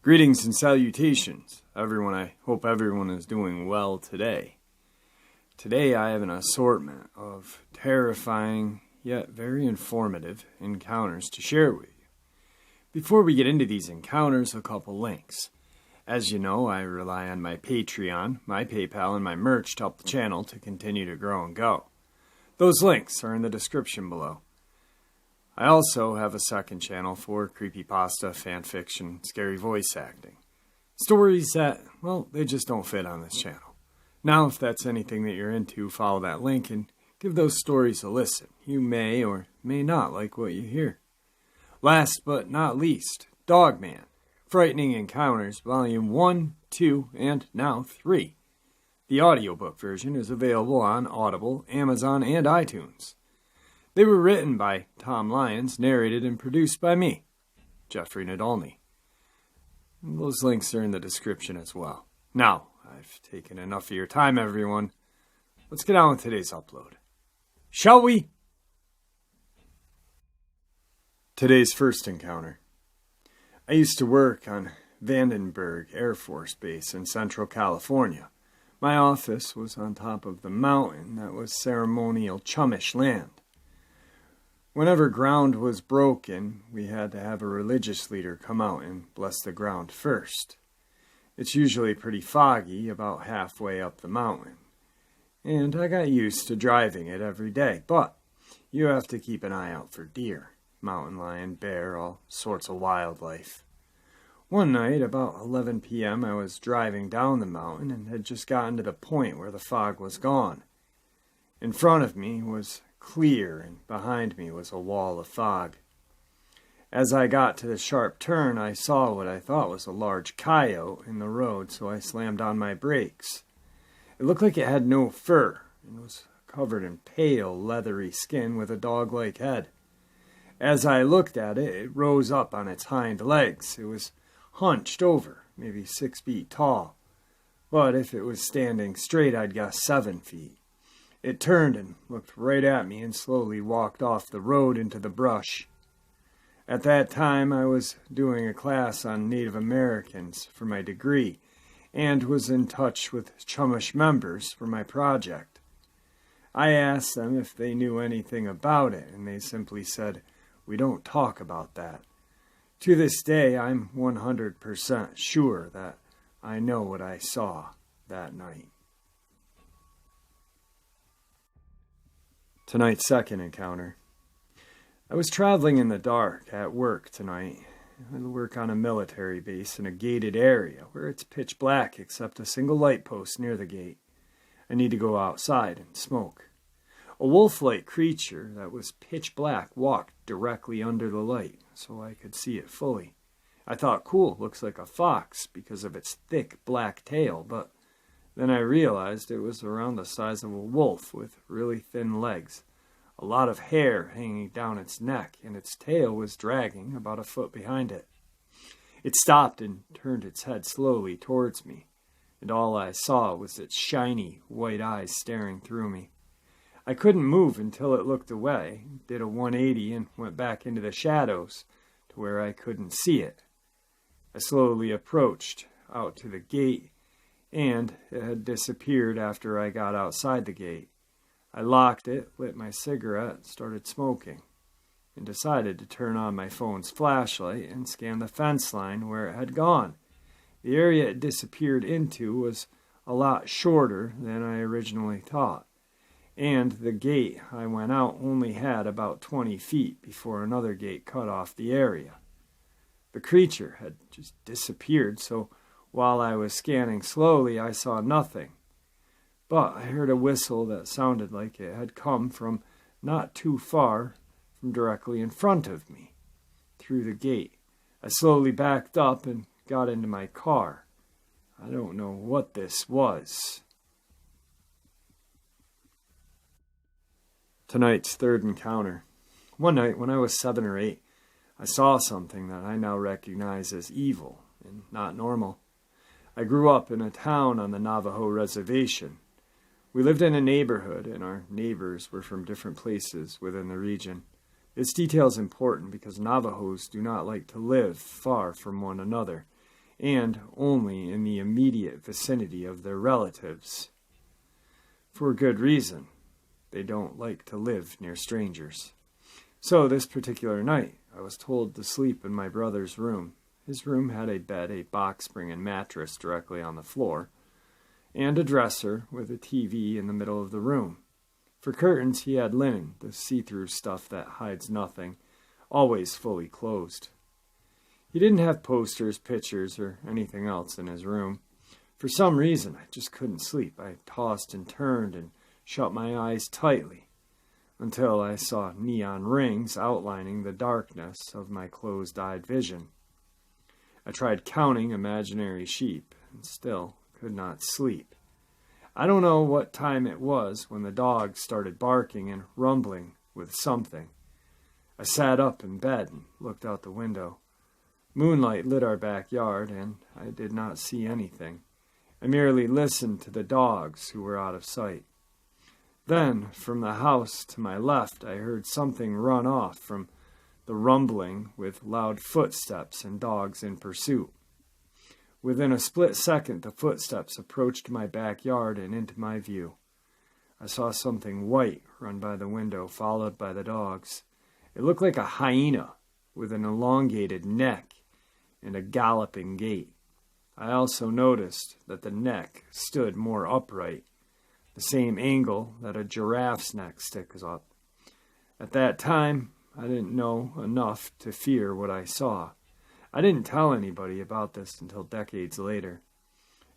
Greetings and salutations, everyone. I hope everyone is doing well today. Today I have an assortment of terrifying yet very informative encounters to share with you. Before we get into these encounters, a couple links. As you know, I rely on my Patreon, my PayPal, and my merch to help the channel to continue to grow and go. Those links are in the description below. I also have a second channel for creepypasta, fanfiction, scary voice acting. Stories that, well, they just don't fit on this channel. Now, if that's anything that you're into, follow that link and give those stories a listen. You may or may not like what you hear. Last but not least, Dogman, Frightening Encounters, Volume 1, 2, and now 3. The audiobook version is available on Audible, Amazon, and iTunes. They were written by Tom Lyons, narrated and produced by me, Jeffrey Nadolny. Those links are in the description as well. Now, I've taken enough of your time, everyone. Let's get on with today's upload. Shall we? Today's first encounter. I used to work on Vandenberg Air Force Base in Central California. My office was on top of the mountain that was ceremonial Chumash land. Whenever ground was broken, we had to have a religious leader come out and bless the ground first. It's usually pretty foggy about halfway up the mountain, and I got used to driving it every day, but you have to keep an eye out for deer, mountain lion, bear, all sorts of wildlife. One night, about 11 p.m., I was driving down the mountain and had just gotten to the point where the fog was gone. In front of me was clear, and behind me was a wall of fog. As I got to the sharp turn, I saw what I thought was a large coyote in the road, so I slammed on my brakes. It looked like it had no fur, and was covered in pale, leathery skin with a dog-like head. As I looked at it, it rose up on its hind legs. It was hunched over, maybe 6 feet tall, but if it was standing straight, I'd guess 7 feet. It turned and looked right at me and slowly walked off the road into the brush. At that time, I was doing a class on Native Americans for my degree and was in touch with Chumash members for my project. I asked them if they knew anything about it, and they simply said, "We don't talk about that." To this day, I'm 100% sure that I know what I saw that night. Tonight's second encounter. I was traveling in the dark at work tonight. I work on a military base in a gated area where it's pitch black except a single light post near the gate. I need to go outside and smoke. A wolf-like creature that was pitch black walked directly under the light so I could see it fully. I thought, cool, looks like a fox because of its thick black tail, but then I realized it was around the size of a wolf with really thin legs, a lot of hair hanging down its neck, and its tail was dragging about a foot behind it. It stopped and turned its head slowly towards me, and all I saw was its shiny white eyes staring through me. I couldn't move until it looked away, did a 180, and went back into the shadows to where I couldn't see it. I slowly approached out to the gate, and it had disappeared after I got outside the gate. I locked it, lit my cigarette, started smoking, and decided to turn on my phone's flashlight and scan the fence line where it had gone. The area it disappeared into was a lot shorter than I originally thought, and the gate I went out only had about 20 feet before another gate cut off the area. The creature had just disappeared, so while I was scanning slowly, I saw nothing. But I heard a whistle that sounded like it had come from not too far from directly in front of me, through the gate. I slowly backed up and got into my car. I don't know what this was. Tonight's third encounter. One night when I was 7 or 8, I saw something that I now recognize as evil and not normal. I grew up in a town on the Navajo reservation. We lived in a neighborhood, and our neighbors were from different places within the region. This detail is important because Navajos do not like to live far from one another, and only in the immediate vicinity of their relatives. For good reason. They don't like to live near strangers. So this particular night, I was told to sleep in my brother's room. His room had a bed, a box spring, and mattress directly on the floor, and a dresser with a TV in the middle of the room. For curtains, he had linen, the see-through stuff that hides nothing, always fully closed. He didn't have posters, pictures, or anything else in his room. For some reason, I just couldn't sleep. I tossed and turned and shut my eyes tightly until I saw neon rings outlining the darkness of my closed-eyed vision. I tried counting imaginary sheep and still could not sleep. I don't know what time it was when the dog started barking and rumbling with something. I sat up in bed and looked out the window. Moonlight lit our backyard, and I did not see anything. I merely listened to the dogs who were out of sight. Then, from the house to my left, I heard something run off from the rumbling with loud footsteps and dogs in pursuit. Within a split second, the footsteps approached my backyard and into my view. I saw something white run by the window, followed by the dogs. It looked like a hyena with an elongated neck and a galloping gait. I also noticed that the neck stood more upright, the same angle that a giraffe's neck sticks up. At that time, I didn't know enough to fear what I saw. I didn't tell anybody about this until decades later.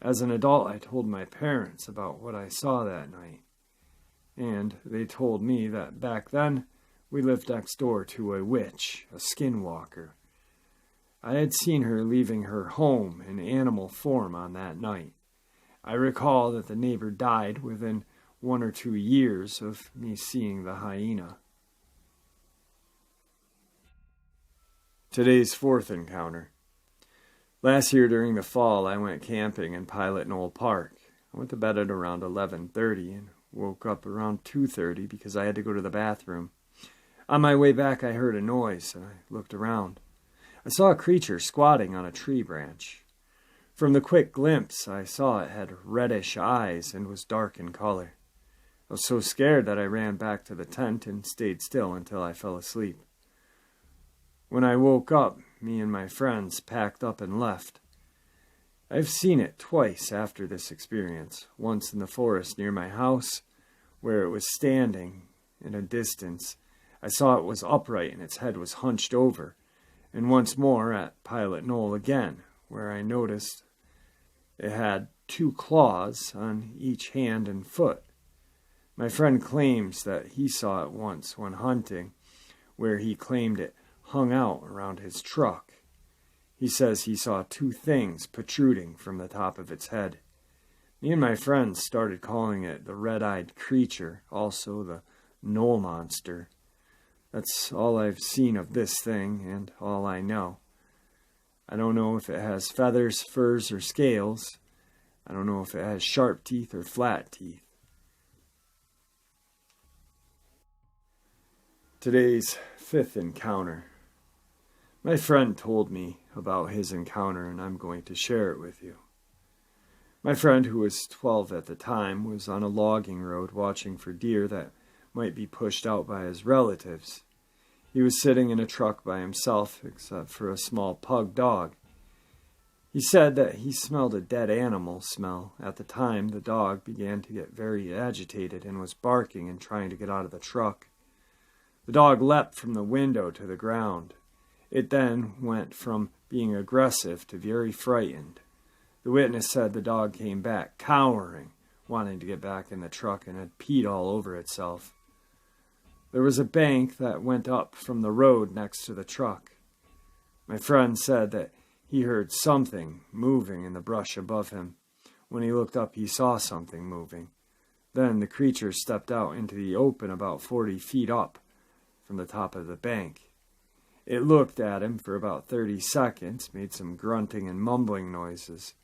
As an adult, I told my parents about what I saw that night. And they told me that back then, we lived next door to a witch, a Skinwalker. I had seen her leaving her home in animal form on that night. I recall that the neighbor died within 1 or 2 years of me seeing the hyena. Today's fourth encounter. Last year during the fall, I went camping in Pilot Knoll Park. I went to bed at around 11:30 and woke up around 2:30 because I had to go to the bathroom. On my way back, I heard a noise, and I looked around. I saw a creature squatting on a tree branch. From the quick glimpse I saw, it had reddish eyes and was dark in color. I was so scared that I ran back to the tent and stayed still until I fell asleep. When I woke up, me and my friends packed up and left. I've seen it twice after this experience, once in the forest near my house, where it was standing in a distance. I saw it was upright and its head was hunched over, and once more at Pilot Knoll again, where I noticed it had 2 claws on each hand and foot. My friend claims that he saw it once when hunting, where he claimed it hung out around his truck. He says he saw 2 things protruding from the top of its head. Me and my friends started calling it the red-eyed creature, also the knoll monster. That's all I've seen of this thing and all I know. I don't know if it has feathers, furs, or scales. I don't know if it has sharp teeth or flat teeth. Today's 5th encounter. My friend told me about his encounter, and I'm going to share it with you. My friend, who was 12 at the time, was on a logging road watching for deer that might be pushed out by his relatives. He was sitting in a truck by himself, except for a small pug dog. He said that he smelled a dead animal smell. At the time, the dog began to get very agitated and was barking and trying to get out of the truck. The dog leapt from the window to the ground. It then went from being aggressive to very frightened. The witness said the dog came back, cowering, wanting to get back in the truck, and had peed all over itself. There was a bank that went up from the road next to the truck. My friend said that he heard something moving in the brush above him. When he looked up, he saw something moving. Then the creature stepped out into the open about 40 feet up from the top of the bank. It looked at him for about 30 seconds, made some grunting and mumbling noises.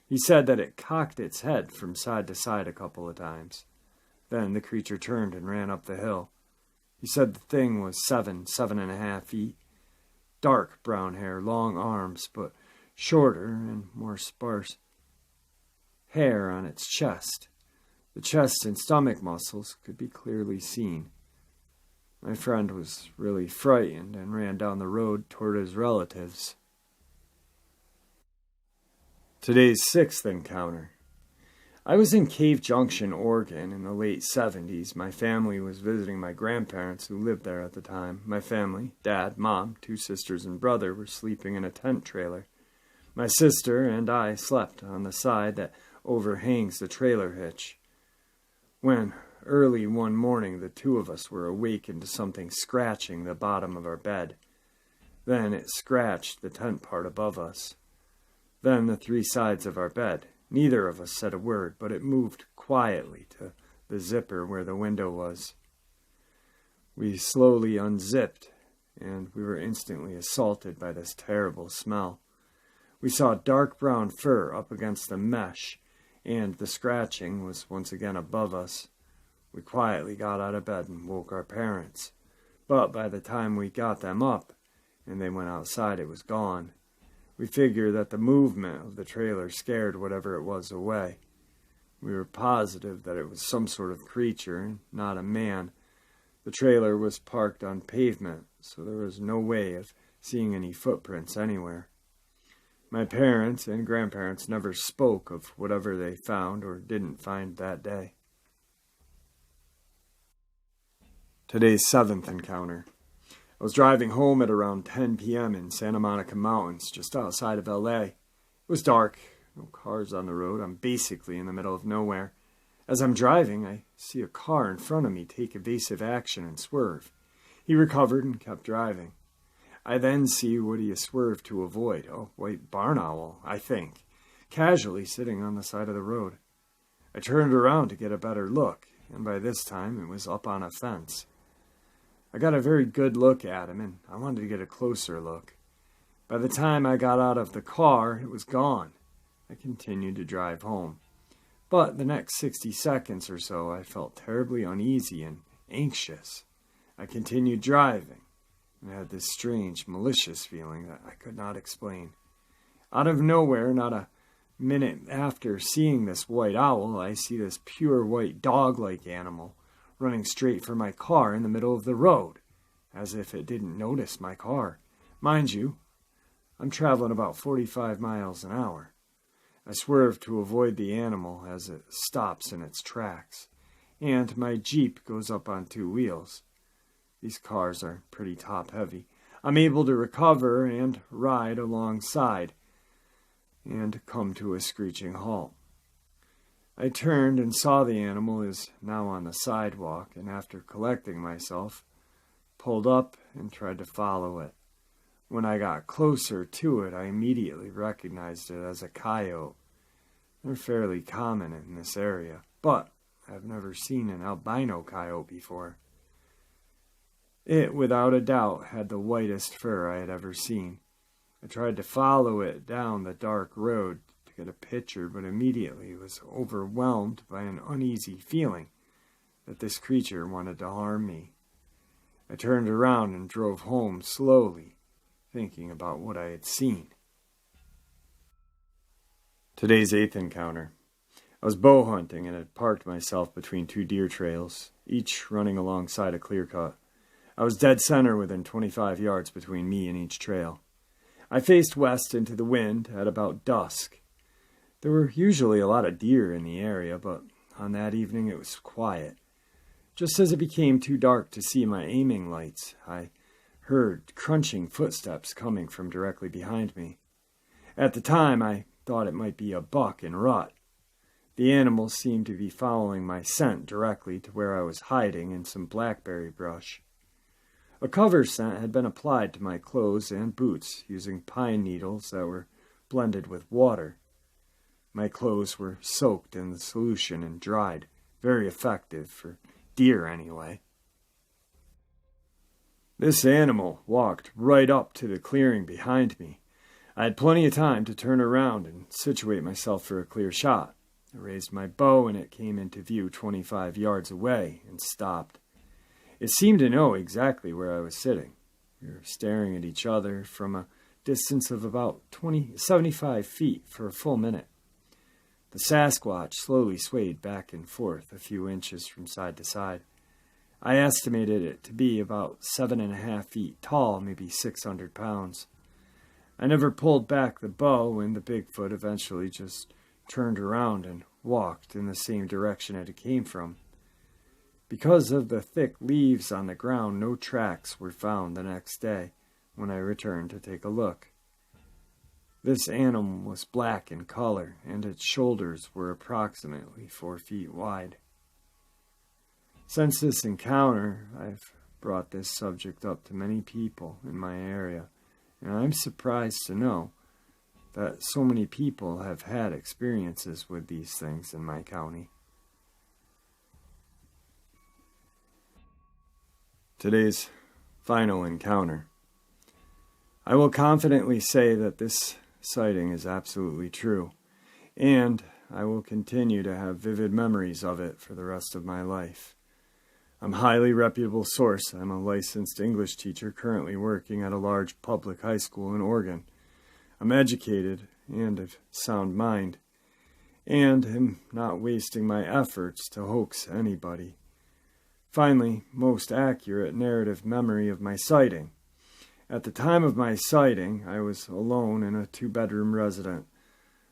He said that it cocked its head from side to side a couple of times. Then the creature turned and ran up the hill. He said the thing was 7.5 feet. Dark brown hair, long arms, but shorter and more sparse. Hair on its chest. The chest and stomach muscles could be clearly seen. My friend was really frightened and ran down the road toward his relatives. Today's sixth encounter. I was in Cave Junction, Oregon in the late 70s. My family was visiting my grandparents who lived there at the time. My family, dad, mom, 2 sisters and brother, were sleeping in a tent trailer. My sister and I slept on the side that overhangs the trailer hitch. When, early one morning, the 2 of us were awakened to something scratching the bottom of our bed. Then it scratched the tent part above us. Then the 3 sides of our bed. Neither of us said a word, but it moved quietly to the zipper where the window was. We slowly unzipped, and we were instantly assaulted by this terrible smell. We saw dark brown fur up against the mesh, and the scratching was once again above us. We quietly got out of bed and woke our parents. But by the time we got them up, and they went outside, it was gone. We figured that the movement of the trailer scared whatever it was away. We were positive that it was some sort of creature, not a man. The trailer was parked on pavement, so there was no way of seeing any footprints anywhere. My parents and grandparents never spoke of whatever they found or didn't find that day. Today's 7th encounter. I was driving home at around 10 p.m. in Santa Monica Mountains, just outside of L.A. It was dark, no cars on the road. I'm basically in the middle of nowhere. As I'm driving, I see a car in front of me take evasive action and swerve. He recovered and kept driving. I then see what he swerved to avoid, a white barn owl, I think, casually sitting on the side of the road. I turned around to get a better look, and by this time it was up on a fence. I got a very good look at him, and I wanted to get a closer look. By the time I got out of the car, it was gone. I continued to drive home. But the next 60 seconds or so, I felt terribly uneasy and anxious. I continued driving, and had this strange, malicious feeling that I could not explain. Out of nowhere, not a minute after seeing this white owl, I see this pure white dog-like animal running straight for my car in the middle of the road, as if it didn't notice my car. Mind you, I'm traveling about 45 miles an hour. I swerve to avoid the animal as it stops in its tracks, and my Jeep goes up on 2 wheels. These cars are pretty top-heavy. I'm able to recover and ride alongside, and come to a screeching halt. I turned and saw the animal is now on the sidewalk, and after collecting myself, pulled up and tried to follow it. When I got closer to it, I immediately recognized it as a coyote. They're fairly common in this area, but I've never seen an albino coyote before. It, without a doubt, had the whitest fur I had ever seen. I tried to follow it down the dark road to get a picture, but immediately was overwhelmed by an uneasy feeling that this creature wanted to harm me. I turned around and drove home slowly, thinking about what I had seen. Today's 8th encounter. I was bow hunting and had parked myself between 2 deer trails, each running alongside a clear cut. I was dead center within 25 yards between me and each trail. I faced west into the wind at about dusk. There were usually a lot of deer in the area, but on that evening it was quiet. Just as it became too dark to see my aiming lights, I heard crunching footsteps coming from directly behind me. At the time, I thought it might be a buck in rut. The animal seemed to be following my scent directly to where I was hiding in some blackberry brush. A cover scent had been applied to my clothes and boots using pine needles that were blended with water. My clothes were soaked in the solution and dried, very effective for deer anyway. This animal walked right up to the clearing behind me. I had plenty of time to turn around and situate myself for a clear shot. I raised my bow and it came into view 25 yards away and stopped. It seemed to know exactly where I was sitting. We were staring at each other from a distance of about 75 feet for a full minute. The Sasquatch slowly swayed back and forth a few inches from side to side. I estimated it to be about 7.5 feet tall, maybe 600 pounds. I never pulled back the bow, and the Bigfoot eventually just turned around and walked in the same direction it came from. Because of the thick leaves on the ground, no tracks were found the next day when I returned to take a look. This animal was black in color, and its shoulders were approximately 4 feet wide. Since this encounter, I've brought this subject up to many people in my area, and I'm surprised to know that so many people have had experiences with these things in my county. Today's final encounter. I will confidently say that this sighting is absolutely true, and I will continue to have vivid memories of it for the rest of my life. I'm a highly reputable source. I'm a licensed English teacher currently working at a large public high school in Oregon. I'm educated and of sound mind, and am not wasting my efforts to hoax anybody. Finally, most accurate narrative memory of my sighting. At the time of my sighting, I was alone in a 2-bedroom residence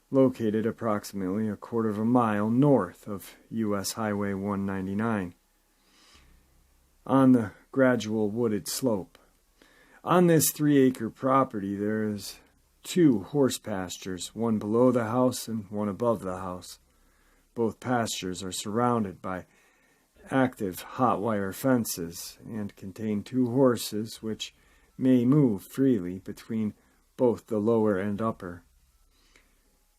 located approximately a quarter of a mile north of U.S. Highway 199 on the gradual wooded slope. On this 3-acre property, there is 2 horse pastures, one below the house and one above the house. Both pastures are surrounded by active hot wire fences and contain 2 horses which may move freely between both the lower and upper.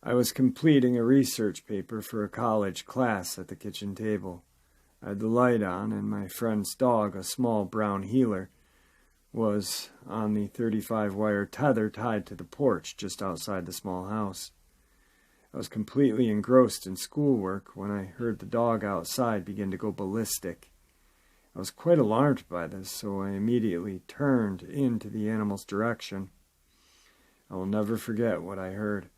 I was completing a research paper for a college class at the kitchen table. I had the light on, and my friend's dog, a small brown heeler, was on the 35-wire tether tied to the porch just outside the small house. I was completely engrossed in schoolwork when I heard the dog outside begin to go ballistic. I was quite alarmed by this, so I immediately turned into the animal's direction. I will never forget what I heard.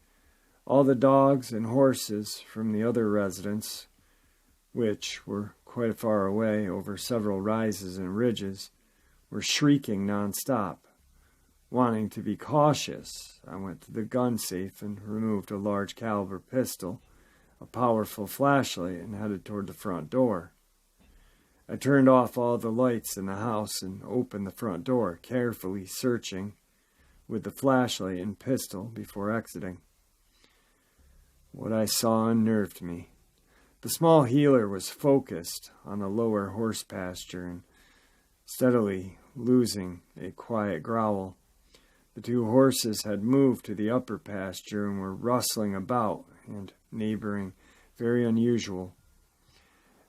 All the dogs and horses from the other residents, which were quite far away over several rises and ridges, were shrieking nonstop. Wanting to be cautious, I went to the gun safe and removed a large caliber pistol, a powerful flashlight, and headed toward the front door. I turned off all the lights in the house and opened the front door, carefully searching with the flashlight and pistol before exiting. What I saw unnerved me. The small heeler was focused on the lower horse pasture and steadily losing a quiet growl. The 2 horses had moved to the upper pasture and were rustling about and neighboring, very unusual.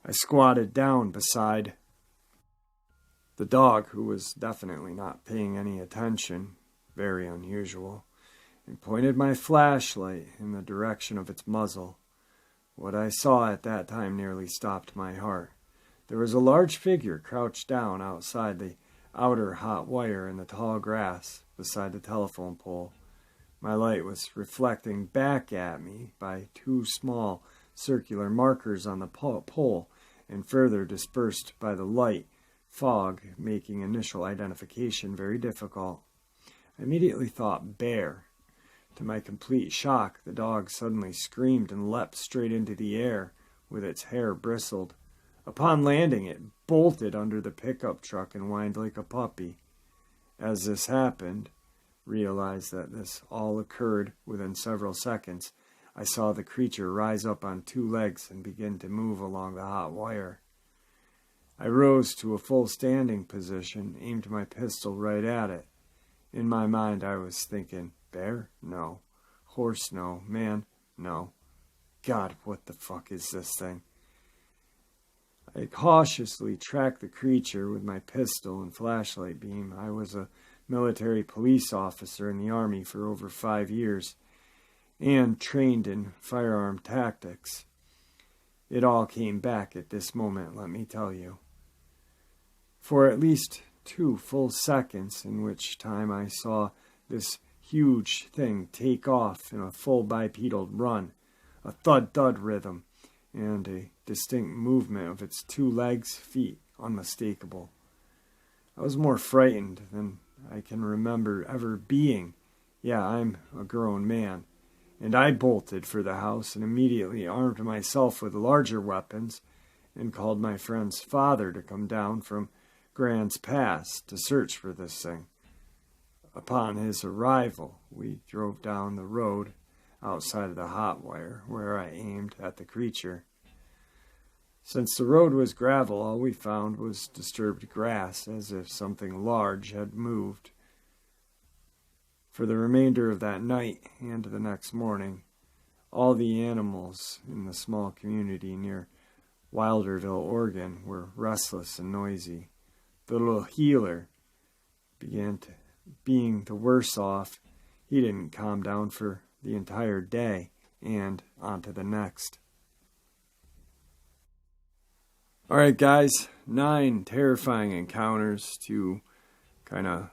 I squatted down beside the dog, who was definitely not paying any attention, very unusual, and pointed my flashlight in the direction of its muzzle. What I saw at that time nearly stopped my heart. There was a large figure crouched down outside the outer hot wire in the tall grass beside the telephone pole. My light was reflecting back at me by 2 small circular markers on the pole, and further dispersed by the light fog, making initial identification very difficult. I immediately thought bear. To my complete shock, the dog suddenly screamed and leapt straight into the air, with its hair bristled. Upon landing, it bolted under the pickup truck and whined like a puppy. As this happened, realized that this all occurred within several seconds, I saw the creature rise up on 2 legs and begin to move along the hot wire. I rose to a full standing position, aimed my pistol right at it. In my mind, I was thinking, bear? No. Horse? No. Man? No. God, what the fuck is this thing? I cautiously tracked the creature with my pistol and flashlight beam. I was a military police officer in the Army for over 5 years, and trained in firearm tactics. It all came back at this moment, let me tell you. For at least 2 full seconds, in which time I saw this huge thing take off in a full bipedal run, a thud-thud rhythm, and a distinct movement of its 2 legs, feet, unmistakable. I was more frightened than I can remember ever being. Yeah, I'm a grown man. And I bolted for the house and immediately armed myself with larger weapons and called my friend's father to come down from Grants Pass to search for this thing. Upon his arrival, we drove down the road outside of the hot wire where I aimed at the creature. Since the road was gravel, all we found was disturbed grass, as if something large had moved. For the remainder of that night and the next morning, all the animals in the small community near Wilderville, Oregon, were restless and noisy. The little healer began being the worse off. He didn't calm down for the entire day, and on to the next. Alright guys, 9 terrifying encounters to kind of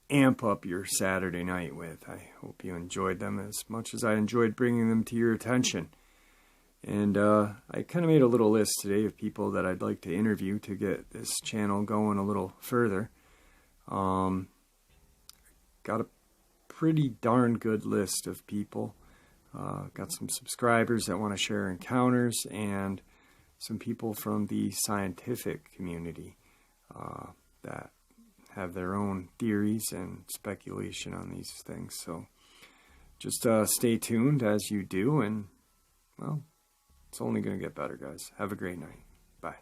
amp up your Saturday night with. I hope you enjoyed them as much as I enjoyed bringing them to your attention. And I kind of made a little list today of people that I'd like to interview to get this channel going a little further. Got a pretty darn good list of people. Got some subscribers that want to share encounters, and some people from the scientific community that have their own theories and speculation on these things. So just stay tuned as you do, and well, it's only going to get better, guys. Have a great night. Bye.